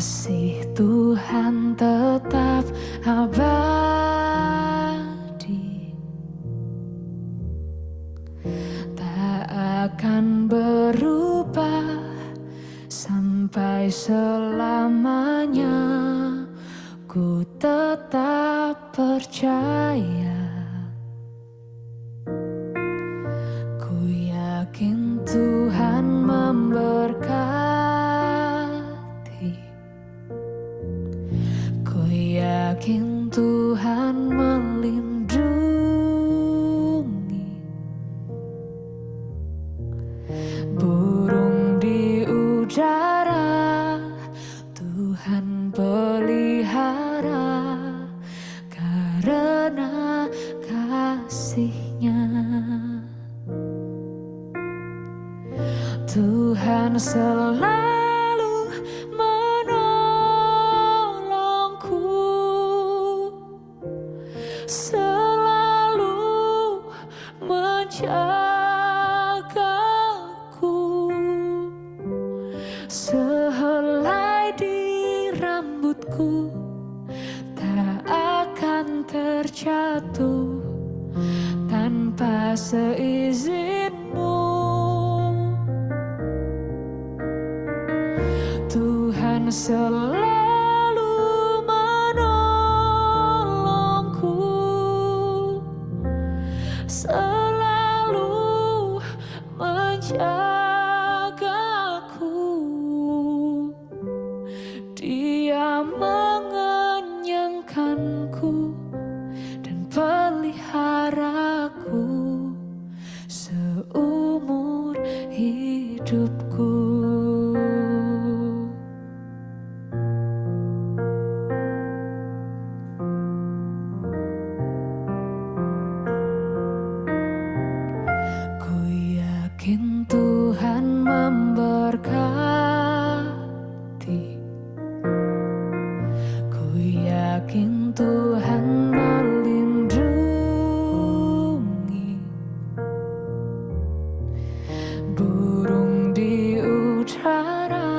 Kasih Tuhan tetap abadi, tak akan berubah sampai selamanya. Ku tetap percaya, ku yakin Tuhan memberkati, ku yakin Tuhan melindungi. Burung di udara Tuhan pelihara karena kasih-Nya. Tuhan selalu menolongku, selalu menjagaku. Sehelai di rambutku tak akan terjatuh tanpa seizin-Mu. Tuhan selalu menolongku, selalu menjagaku. Dia mengenyangkanku dan peliharaku seumur hidupku. Ku yakin Tuhan memberkati, ku yakin Tuhan melindungi. Burung di udara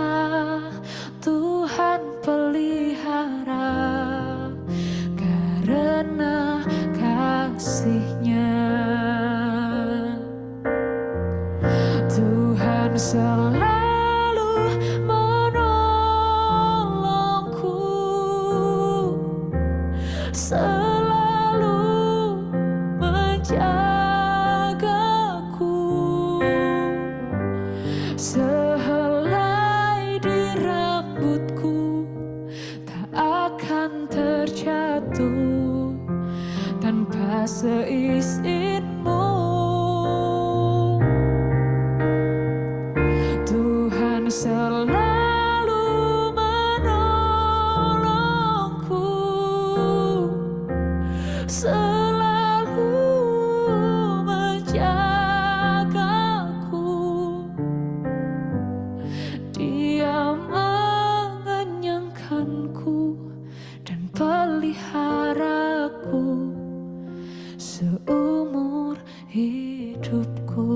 Tuhan pelihara karena kasih-Nya. Tuhan selalu menolongku, selalu menjagaku. Sehelai di rambutku tak akan terjatuh tanpa seizin-Mu. Tuhan selalu menolongku, selalu menjagaku. Dia mengenyangkanku dan peliharaku seumur hidupku.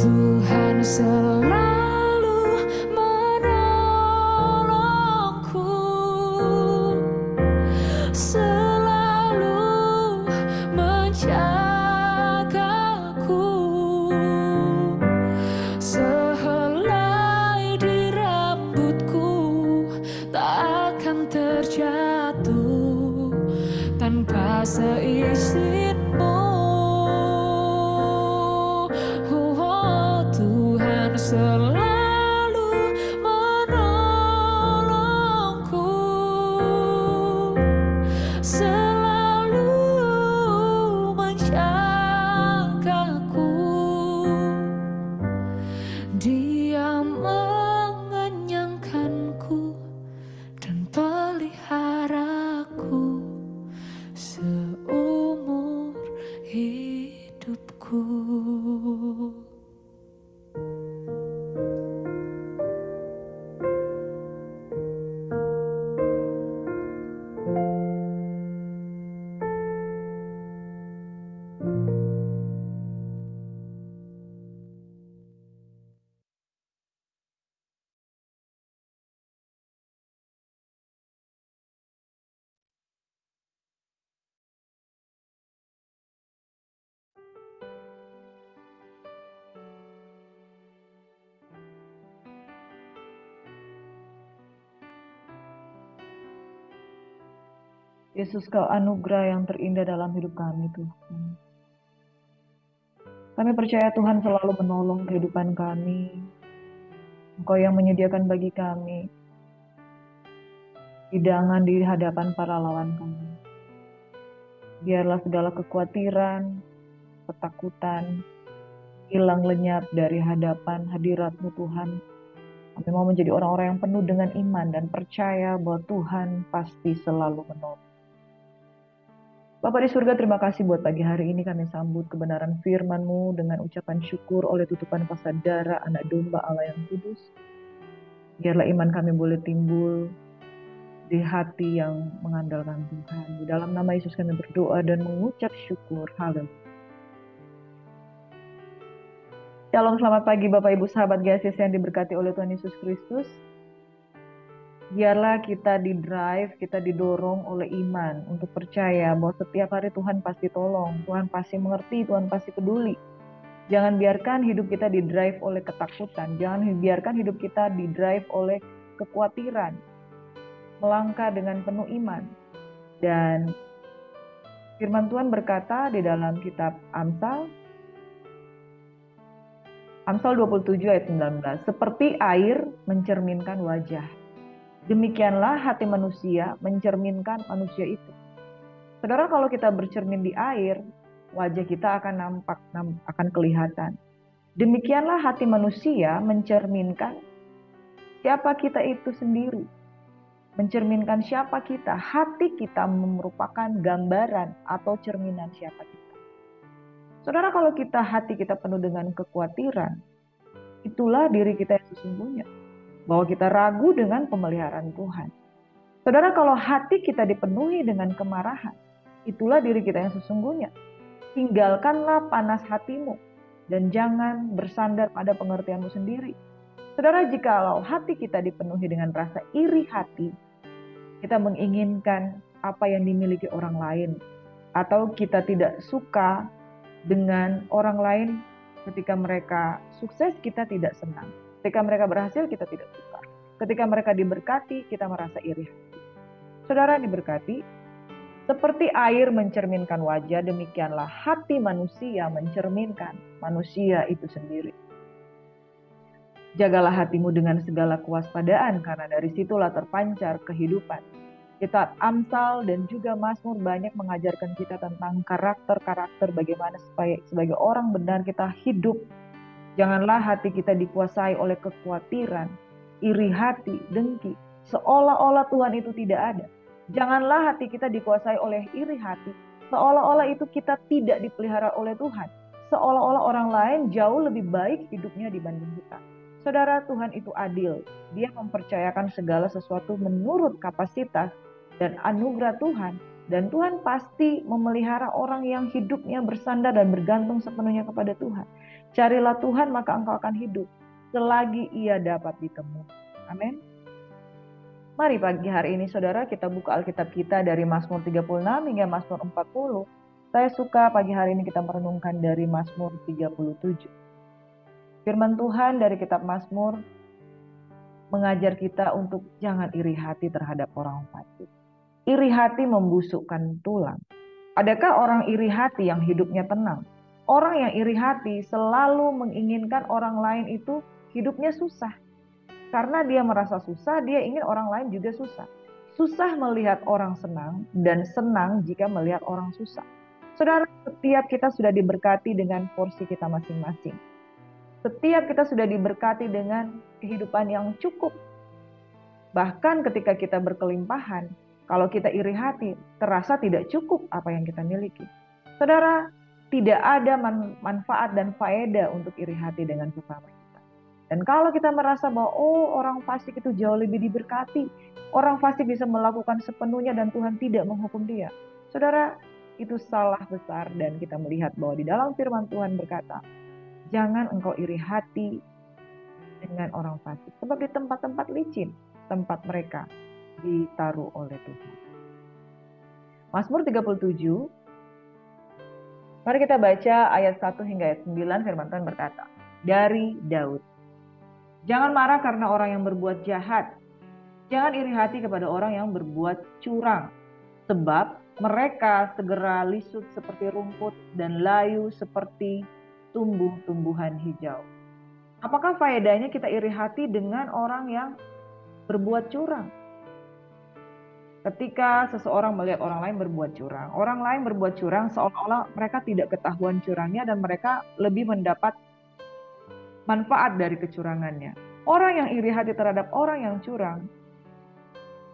Tuhan selalu menolongku, selalu menjagaku. Sehelai di rambutku tak akan terjatuh tanpa seizin-Mu. Tuhan selalu menolongku, selalu menjagaku. Yesus, Kau anugerah yang terindah dalam hidup kami, Tuhan. Kami percaya Tuhan selalu menolong kehidupan kami. Engkau yang menyediakan bagi kami hidangan di hadapan para lawan kami. Biarlah segala kekhawatiran, ketakutan, hilang lenyap dari hadapan hadirat-Mu, Tuhan. Kami mau menjadi orang-orang yang penuh dengan iman dan percaya bahwa Tuhan pasti selalu menolong. Bapa di surga, terima kasih buat pagi hari ini kami sambut kebenaran firman-Mu dengan ucapan syukur oleh tutupan pasar darah anak domba Allah yang kudus. Biarlah iman kami boleh timbul di hati yang mengandalkan Tuhan. Di dalam nama Yesus kami berdoa dan mengucap syukur. Haleluya. Shalom, selamat pagi Bapak Ibu sahabat GSIS yang diberkati oleh Tuhan Yesus Kristus. Biarlah kita di-drive, kita didorong oleh iman untuk percaya bahwa setiap hari Tuhan pasti tolong, Tuhan pasti mengerti, Tuhan pasti peduli. Jangan biarkan hidup kita di-drive oleh ketakutan, jangan biarkan hidup kita di-drive oleh kekhawatiran. Melangkah dengan penuh iman. Dan firman Tuhan berkata di dalam kitab Amsal 27 ayat 19, seperti air mencerminkan wajah, demikianlah hati manusia mencerminkan manusia itu. Saudara, kalau kita bercermin di air, wajah kita akan nampak, akan kelihatan. Demikianlah hati manusia mencerminkan siapa kita itu sendiri. Mencerminkan siapa kita, hati kita merupakan gambaran atau cerminan siapa kita. Saudara, kalau hati kita penuh dengan kekhawatiran, itulah diri kita yang sesungguhnya. Bahwa kita ragu dengan pemeliharaan Tuhan. Saudara, kalau hati kita dipenuhi dengan kemarahan, itulah diri kita yang sesungguhnya. Tinggalkanlah panas hatimu dan jangan bersandar pada pengertianmu sendiri. Saudara, jikalau hati kita dipenuhi dengan rasa iri hati, kita menginginkan apa yang dimiliki orang lain, atau kita tidak suka dengan orang lain ketika mereka sukses, kita tidak senang. Ketika mereka berhasil, kita tidak suka. Ketika mereka diberkati, kita merasa iri hati. Saudara diberkati, seperti air mencerminkan wajah, demikianlah hati manusia mencerminkan manusia itu sendiri. Jagalah hatimu dengan segala kewaspadaan, karena dari situlah terpancar kehidupan. Kitab Amsal dan juga Mazmur banyak mengajarkan kita tentang karakter-karakter bagaimana supaya sebagai orang benar kita hidup. Janganlah hati kita dikuasai oleh kekhawatiran, iri hati, dengki, seolah-olah Tuhan itu tidak ada. Janganlah hati kita dikuasai oleh iri hati, seolah-olah itu kita tidak dipelihara oleh Tuhan. Seolah-olah orang lain jauh lebih baik hidupnya dibanding kita. Saudara, Tuhan itu adil. Dia mempercayakan segala sesuatu menurut kapasitas dan anugerah Tuhan. Dan Tuhan pasti memelihara orang yang hidupnya bersandar dan bergantung sepenuhnya kepada Tuhan. Carilah Tuhan maka engkau akan hidup selagi ia dapat ditemui. Amin. Mari pagi hari ini saudara kita buka Alkitab kita dari Mazmur 36 hingga Mazmur 40. Saya suka pagi hari ini kita merenungkan dari Mazmur 37. Firman Tuhan dari kitab Mazmur mengajar kita untuk jangan iri hati terhadap orang fasik. Iri hati membusukkan tulang. Adakah orang iri hati yang hidupnya tenang? Orang yang iri hati selalu menginginkan orang lain itu hidupnya susah. Karena dia merasa susah, dia ingin orang lain juga susah. Susah melihat orang senang dan senang jika melihat orang susah. Saudara, setiap kita sudah diberkati dengan porsi kita masing-masing. Setiap kita sudah diberkati dengan kehidupan yang cukup. Bahkan ketika kita berkelimpahan, kalau kita iri hati, terasa tidak cukup apa yang kita miliki. Saudara, Tidak ada manfaat dan faedah untuk iri hati dengan sesama kita. Dan kalau kita merasa bahwa orang fasik itu jauh lebih diberkati, orang fasik bisa melakukan sepenuhnya dan Tuhan tidak menghukum dia. Saudara, itu salah besar, dan kita melihat bahwa di dalam firman Tuhan berkata, jangan engkau iri hati dengan orang fasik. Sebab di tempat-tempat licin, tempat mereka ditaruh oleh Tuhan. Mazmur 37, mari kita baca ayat 1 hingga ayat 9, firman Tuhan berkata, dari Daud. Jangan marah karena orang yang berbuat jahat. Jangan iri hati kepada orang yang berbuat curang. Sebab mereka segera lisut seperti rumput dan layu seperti tumbuh-tumbuhan hijau. Apakah faedahnya kita iri hati dengan orang yang berbuat curang? Ketika seseorang melihat orang lain berbuat curang seolah-olah mereka tidak ketahuan curangnya dan mereka lebih mendapat manfaat dari kecurangannya. Orang yang iri hati terhadap orang yang curang,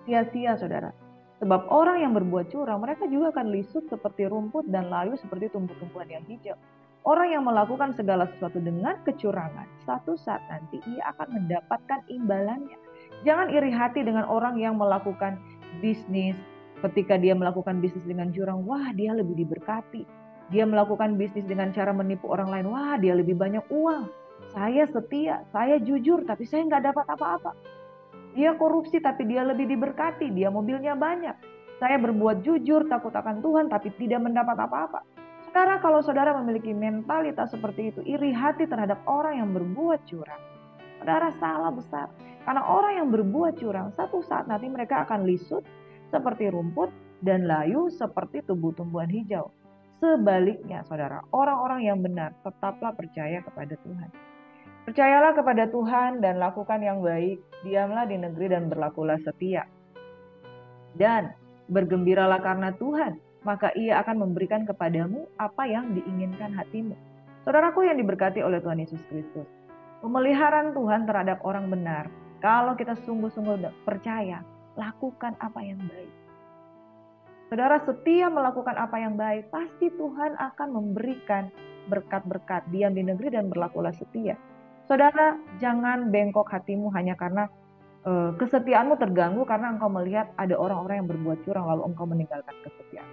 sia-sia saudara. Sebab orang yang berbuat curang, mereka juga akan lisut seperti rumput dan layu seperti tumbuh-tumbuhan yang hijau. Orang yang melakukan segala sesuatu dengan kecurangan, suatu saat nanti ia akan mendapatkan imbalannya. Jangan iri hati dengan orang yang melakukan bisnis. Ketika dia melakukan bisnis dengan curang, wah dia lebih diberkati. Dia melakukan bisnis dengan cara menipu orang lain, wah dia lebih banyak uang. Saya setia, saya jujur, tapi saya nggak dapat apa-apa. Dia korupsi, tapi dia lebih diberkati, dia mobilnya banyak. Saya berbuat jujur, takut akan Tuhan, tapi tidak mendapat apa-apa. Sekarang kalau saudara memiliki mentalitas seperti itu, iri hati terhadap orang yang berbuat curang, saudara salah besar. Karena orang yang berbuat curang, satu saat nanti mereka akan lisut seperti rumput dan layu seperti tumbuh-tumbuhan hijau. Sebaliknya saudara, orang-orang yang benar tetaplah percaya kepada Tuhan. Percayalah kepada Tuhan dan lakukan yang baik, diamlah di negeri dan berlakulah setia. Dan bergembiralah karena Tuhan, maka Ia akan memberikan kepadamu apa yang diinginkan hatimu. Saudaraku yang diberkati oleh Tuhan Yesus Kristus, pemeliharaan Tuhan terhadap orang benar, kalau kita sungguh-sungguh percaya, lakukan apa yang baik. Saudara setia melakukan apa yang baik, pasti Tuhan akan memberikan berkat-berkat, diam di negeri dan berlakulah setia. Saudara, jangan bengkok hatimu hanya karena kesetiaanmu terganggu karena engkau melihat ada orang-orang yang berbuat curang lalu engkau meninggalkan kesetiaan.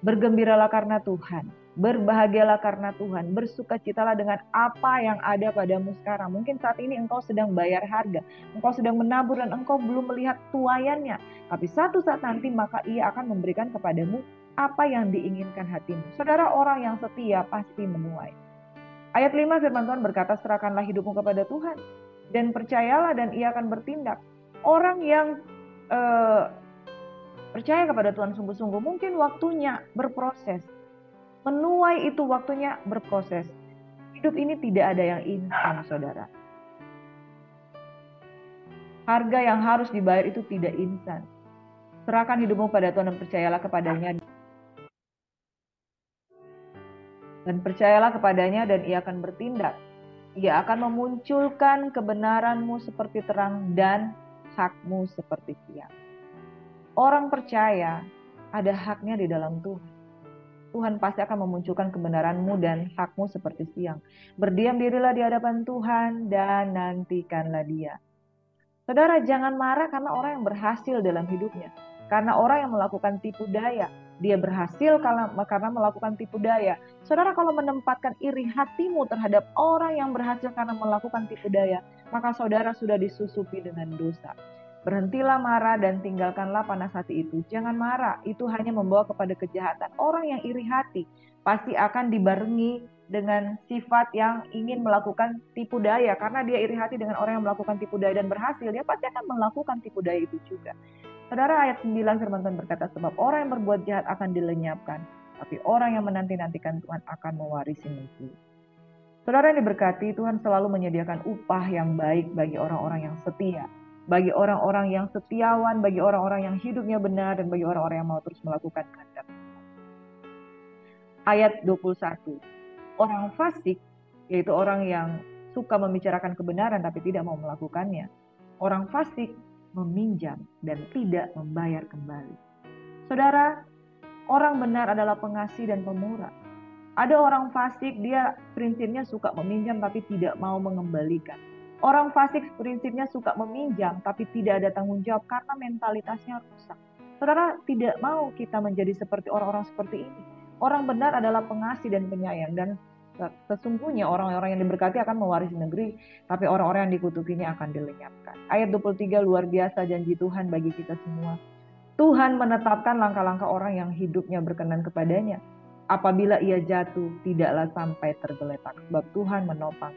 Bergembiralah karena Tuhan, berbahagialah karena Tuhan, bersukacitalah dengan apa yang ada padamu sekarang. Mungkin saat ini engkau sedang bayar harga, engkau sedang menabur dan engkau belum melihat tuaiannya. Tapi satu saat nanti maka Ia akan memberikan kepadamu apa yang diinginkan hatimu. Saudara, orang yang setia pasti menuai. Ayat 5 firman Tuhan berkata, serahkanlah hidupmu kepada Tuhan dan percayalah dan Ia akan bertindak. Orang yang percaya kepada Tuhan sungguh-sungguh mungkin waktunya berproses. Menuai itu waktunya berproses. Hidup ini tidak ada yang instan, saudara. Harga yang harus dibayar itu tidak instan. Serahkan hidupmu pada Tuhan dan percayalah kepadanya. Dan percayalah kepadanya dan Ia akan bertindak. Ia akan memunculkan kebenaranmu seperti terang dan hakmu seperti siang. Orang percaya ada haknya di dalam Tuhan. Tuhan pasti akan memunculkan kebenaranmu dan hakmu seperti siang. Berdiam dirilah di hadapan Tuhan dan nantikanlah Dia. Saudara, jangan marah karena orang yang berhasil dalam hidupnya. Karena orang yang melakukan tipu daya. Dia berhasil karena melakukan tipu daya. Saudara, kalau menempatkan iri hatimu terhadap orang yang berhasil karena melakukan tipu daya, maka saudara sudah disusupi dengan dosa. Berhentilah marah dan tinggalkanlah panas hati itu. Jangan marah, itu hanya membawa kepada kejahatan. Orang yang iri hati pasti akan dibarengi dengan sifat yang ingin melakukan tipu daya. Karena dia iri hati dengan orang yang melakukan tipu daya dan berhasil, dia pasti akan melakukan tipu daya itu juga. Saudara, ayat 9 firman Tuhan berkata, sebab orang yang berbuat jahat akan dilenyapkan, tapi orang yang menanti-nantikan Tuhan akan mewarisi negeri. Saudara yang diberkati, Tuhan selalu menyediakan upah yang baik bagi orang-orang yang setia. Bagi orang-orang yang setiawan, bagi orang-orang yang hidupnya benar, dan bagi orang-orang yang mau terus melakukan kehendak. Ayat 21. Orang fasik, yaitu orang yang suka membicarakan kebenaran tapi tidak mau melakukannya. Orang fasik meminjam dan tidak membayar kembali. Saudara, orang benar adalah pengasih dan pemurah. Ada orang fasik, dia prinsipnya suka meminjam tapi tidak mau mengembalikan. Orang fasik prinsipnya suka meminjam tapi tidak ada tanggung jawab karena mentalitasnya rusak. Saudara, tidak mau kita menjadi seperti orang-orang seperti ini. Orang benar adalah pengasih dan penyayang, dan sesungguhnya orang-orang yang diberkati akan mewarisi negeri, tapi orang-orang yang dikutukinya akan dilenyapkan. Ayat 23 luar biasa janji Tuhan bagi kita semua. Tuhan menetapkan langkah-langkah orang yang hidupnya berkenan kepadanya. Apabila ia jatuh, tidaklah sampai tergeletak, sebab Tuhan menopang.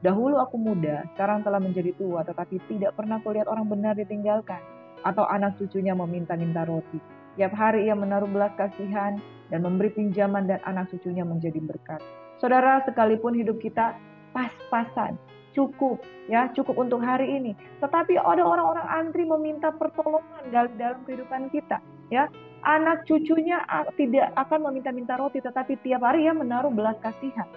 Dahulu aku muda, sekarang telah menjadi tua, tetapi tidak pernah kulihat orang benar ditinggalkan, atau anak cucunya meminta-minta roti. Tiap hari ia menaruh belas kasihan dan memberi pinjaman, dan anak cucunya menjadi berkat. Saudara, sekalipun hidup kita pas-pasan, cukup, ya cukup untuk hari ini, tetapi ada orang-orang antri meminta pertolongan dalam kehidupan kita, ya. Anak cucunya tidak akan meminta-minta roti, tetapi tiap hari ia menaruh belas kasihan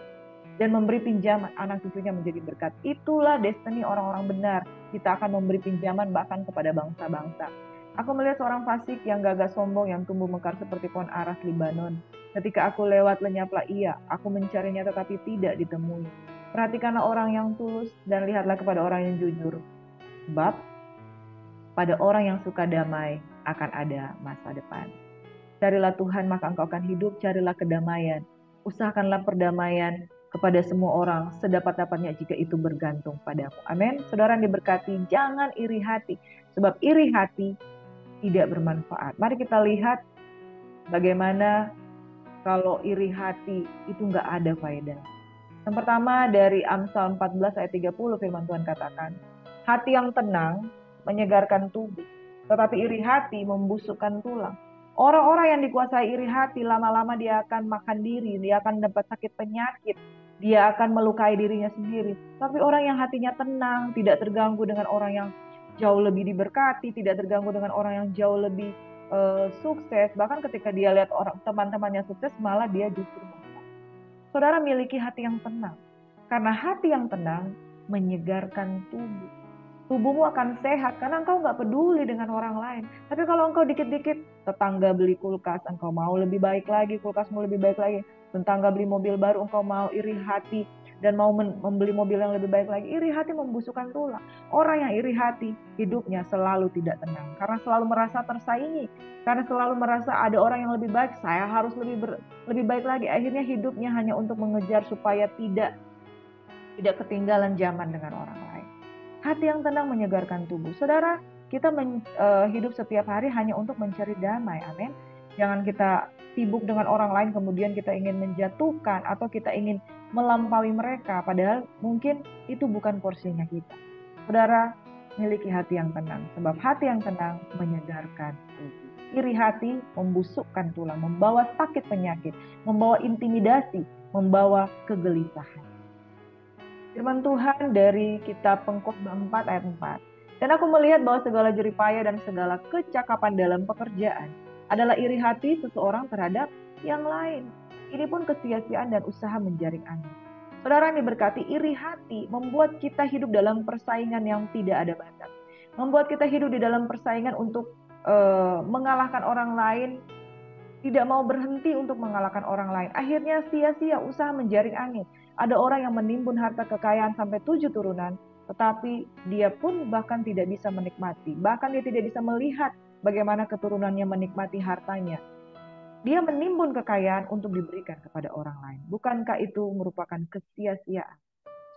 dan memberi pinjaman, anak cucunya menjadi berkat. Itulah destiny orang-orang benar. Kita akan memberi pinjaman bahkan kepada bangsa-bangsa. Aku melihat seorang fasik yang gagah sombong, yang tumbuh mekar seperti pohon aras Libanon. Ketika aku lewat, lenyaplah ia. Aku mencarinya tetapi tidak ditemui. Perhatikanlah orang yang tulus dan lihatlah kepada orang yang jujur. Sebab pada orang yang suka damai akan ada masa depan. Carilah Tuhan maka engkau akan hidup, carilah kedamaian. Usahakanlah perdamaian kepada semua orang sedapat-dapatnya jika itu bergantung padamu. Amin. Saudara yang diberkati, jangan iri hati, sebab iri hati tidak bermanfaat. Mari kita lihat bagaimana kalau iri hati itu nggak ada faedah. Yang pertama dari Amsal 14 ayat 30 firman Tuhan katakan, hati yang tenang menyegarkan tubuh, tetapi iri hati membusukkan tulang. Orang-orang yang dikuasai iri hati lama-lama dia akan makan diri, dia akan dapat sakit penyakit, dia akan melukai dirinya sendiri. Tapi orang yang hatinya tenang, tidak terganggu dengan orang yang jauh lebih diberkati, tidak terganggu dengan orang yang jauh lebih sukses. Bahkan ketika dia lihat orang teman-temannya sukses, malah dia justru menang. Saudara miliki hati yang tenang, karena hati yang tenang menyegarkan tubuh. Tubuhmu akan sehat karena engkau nggak peduli dengan orang lain. Tapi kalau engkau dikit-dikit, tetangga beli kulkas, engkau mau lebih baik lagi, kulkasmu lebih baik lagi. Tetangga beli mobil baru, engkau mau iri hati dan mau membeli mobil yang lebih baik lagi. Iri hati membusukkan tulang. Orang yang iri hati, hidupnya selalu tidak tenang. Karena selalu merasa tersaingi. Karena selalu merasa ada orang yang lebih baik, saya harus lebih baik lagi. Akhirnya hidupnya hanya untuk mengejar supaya tidak ketinggalan zaman dengan orang lain. Hati yang tenang menyegarkan tubuh. Saudara, kita hidup setiap hari hanya untuk mencari damai. Amin. Jangan kita sibuk dengan orang lain kemudian kita ingin menjatuhkan atau kita ingin melampaui mereka. Padahal mungkin itu bukan porsinya kita. Saudara, miliki hati yang tenang. Sebab hati yang tenang menyegarkan tubuh. Iri hati membusukkan tulang, membawa sakit penyakit, membawa intimidasi, membawa kegelisahan. Firman Tuhan dari kitab Pengkhotbah 4 ayat 4. Dan aku melihat bahwa segala jeripaya dan segala kecakapan dalam pekerjaan adalah iri hati seseorang terhadap yang lain. Ini pun kesia-siaan dan usaha menjaring angin. Saudara yang diberkati, iri hati membuat kita hidup dalam persaingan yang tidak ada batas. Membuat kita hidup di dalam persaingan untuk mengalahkan orang lain, tidak mau berhenti untuk mengalahkan orang lain. Akhirnya sia-sia usaha menjaring angin. Ada orang yang menimbun harta kekayaan sampai 7 turunan, tetapi dia pun bahkan tidak bisa menikmati. Bahkan dia tidak bisa melihat bagaimana keturunannya menikmati hartanya. Dia menimbun kekayaan untuk diberikan kepada orang lain. Bukankah itu merupakan kesia-siaan?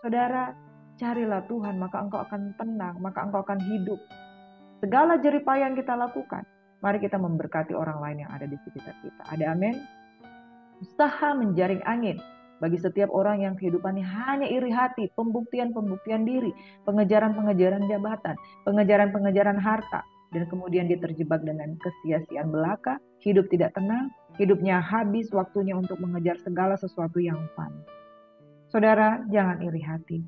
Saudara, carilah Tuhan, maka engkau akan tenang, maka engkau akan hidup. Segala jeripaya yang kita lakukan, mari kita memberkati orang lain yang ada di sekitar kita. Ada amin? Usaha menjaring angin bagi setiap orang yang kehidupannya hanya iri hati, pembuktian-pembuktian diri, pengejaran-pengejaran jabatan, pengejaran-pengejaran harta, dan kemudian dia terjebak dengan kesia-siaan belaka, hidup tidak tenang, hidupnya habis waktunya untuk mengejar segala sesuatu yang fana. Saudara, jangan iri hati,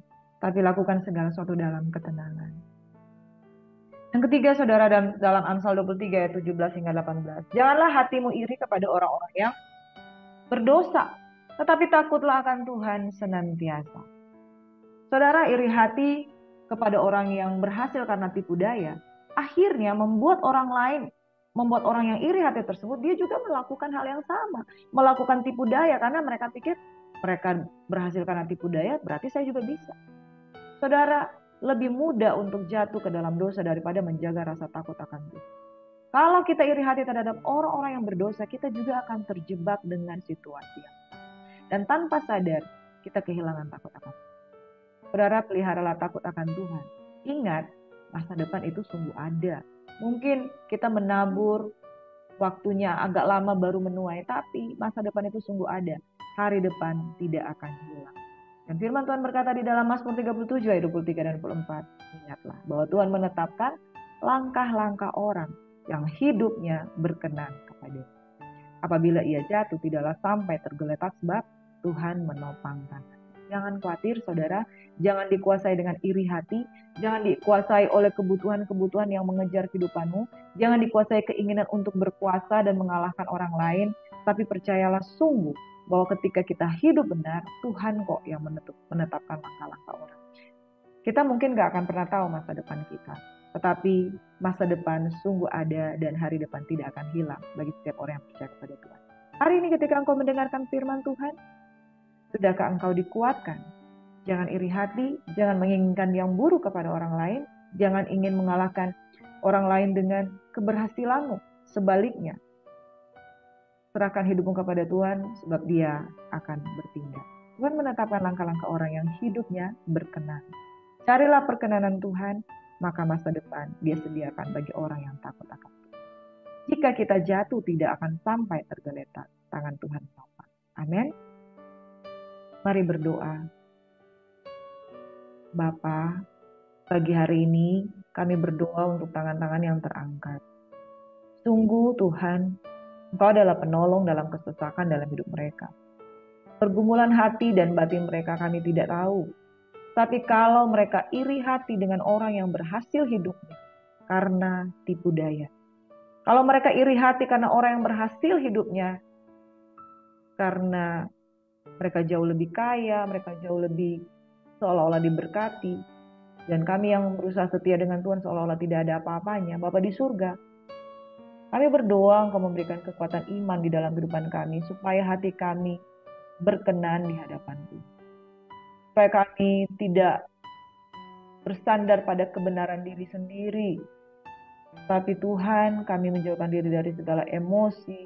tapi lakukan segala sesuatu dalam ketenangan. Yang ketiga, saudara, dalam Amsal 23 ayat 17 hingga 18. Janganlah hatimu iri kepada orang-orang yang berdosa, tetapi takutlah akan Tuhan senantiasa. Saudara, iri hati kepada orang yang berhasil karena tipu daya, akhirnya membuat orang lain membuat orang yang iri hati tersebut, dia juga melakukan hal yang sama. Melakukan tipu daya, karena mereka pikir mereka berhasil karena tipu daya, berarti saya juga bisa. Saudara, lebih mudah untuk jatuh ke dalam dosa daripada menjaga rasa takut akan Tuhan. Kalau kita iri hati terhadap orang-orang yang berdosa, kita juga akan terjebak dengan situasi yang sama. Dan tanpa sadar, kita kehilangan takut akan Tuhan. Saudara, peliharalah takut akan Tuhan. Ingat, masa depan itu sungguh ada. Mungkin kita menabur, waktunya agak lama baru menuai, tapi masa depan itu sungguh ada. Hari depan tidak akan hilang. Dan firman Tuhan berkata di dalam Mazmur 37 ayat 23 dan 24. Ingatlah bahwa Tuhan menetapkan langkah-langkah orang yang hidupnya berkenan kepada. Apabila ia jatuh, tidaklah sampai tergeletak sebab Tuhan menopang tangan. Jangan khawatir saudara, jangan dikuasai dengan iri hati, jangan dikuasai oleh kebutuhan-kebutuhan yang mengejar kehidupanmu, jangan dikuasai keinginan untuk berkuasa dan mengalahkan orang lain, tapi percayalah sungguh bahwa ketika kita hidup benar, Tuhan kok yang menetapkan langkah-langkah orang. Kita mungkin gak akan pernah tahu masa depan kita, tetapi masa depan sungguh ada dan hari depan tidak akan hilang bagi setiap orang yang percaya kepada Tuhan. Hari ini ketika engkau mendengarkan firman Tuhan, sudahkah engkau dikuatkan? Jangan iri hati, jangan menginginkan yang buruk kepada orang lain, jangan ingin mengalahkan orang lain dengan keberhasilanmu. Sebaliknya, serahkan hidupmu kepada Tuhan sebab Dia akan bertindak. Tuhan menetapkan langkah-langkah orang yang hidupnya berkenan. Carilah perkenanan Tuhan, maka masa depan Dia sediakan bagi orang yang takut akan Tuhan. Jika kita jatuh, tidak akan sampai tergeletak, tangan Tuhan menopang. Amin. Mari berdoa. Bapa, pagi hari ini kami berdoa untuk tangan-tangan yang terangkat. Sungguh Tuhan, Engkau adalah penolong dalam kesesakan dalam hidup mereka. Pergumulan hati dan batin mereka kami tidak tahu. Tapi kalau mereka iri hati dengan orang yang berhasil hidupnya karena tipu daya. Kalau mereka iri hati karena orang yang berhasil hidupnya karena mereka jauh lebih kaya, mereka jauh lebih seolah-olah diberkati. Dan kami yang berusaha setia dengan Tuhan seolah-olah tidak ada apa-apanya. Bapa di surga, kami berdoa Engkau memberikan kekuatan iman di dalam kehidupan kami, supaya hati kami berkenan di hadapan Tuhan. Supaya kami tidak bersandar pada kebenaran diri sendiri. Tapi Tuhan, kami menjauhkan diri dari segala emosi,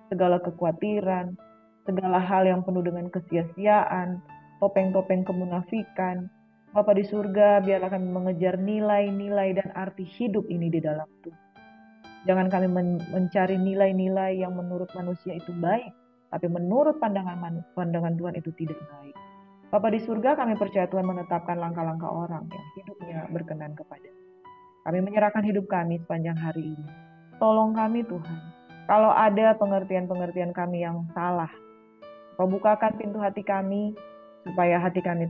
segala kekhawatiran, segala hal yang penuh dengan kesia-siaan, topeng-topeng kemunafikan. Bapa di surga, biarlah kami mengejar nilai-nilai dan arti hidup ini di dalam Tuhan. Jangan kami mencari nilai-nilai yang menurut manusia itu baik, tapi menurut pandangan Tuhan itu tidak baik. Bapa di surga, kami percaya Tuhan menetapkan langkah-langkah orang yang hidupnya berkenan kepada. Kami menyerahkan hidup kami sepanjang hari ini. Tolong kami Tuhan. Kalau ada pengertian-pengertian kami yang salah, Kau bukakan pintu hati kami, supaya hati kami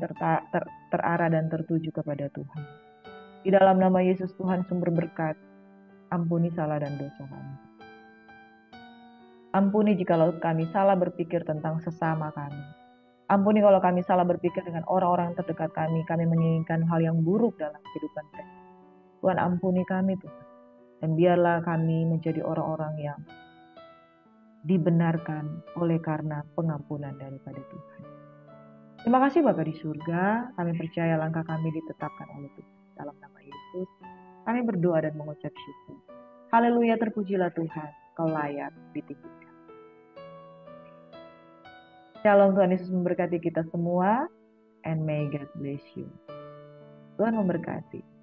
terarah dan tertuju kepada Tuhan. Di dalam nama Yesus Tuhan sumber berkat, ampuni salah dan dosa kami. Ampuni jikalau kami salah berpikir tentang sesama kami. Ampuni kalau kami salah berpikir dengan orang-orang terdekat kami menginginkan hal yang buruk dalam kehidupan mereka. Tuhan ampuni kami Tuhan. Dan biarlah kami menjadi orang-orang yang dibenarkan oleh karena pengampunan daripada Tuhan. Terima kasih Bapa di surga, kami percaya langkah kami ditetapkan oleh Tuhan. Dalam nama Yesus, kami berdoa dan mengucap syukur. Haleluya, terpujilah Tuhan, Kau layak ditinggikan. Shalom, Tuhan Yesus memberkati kita semua, and may God bless you. Tuhan memberkati.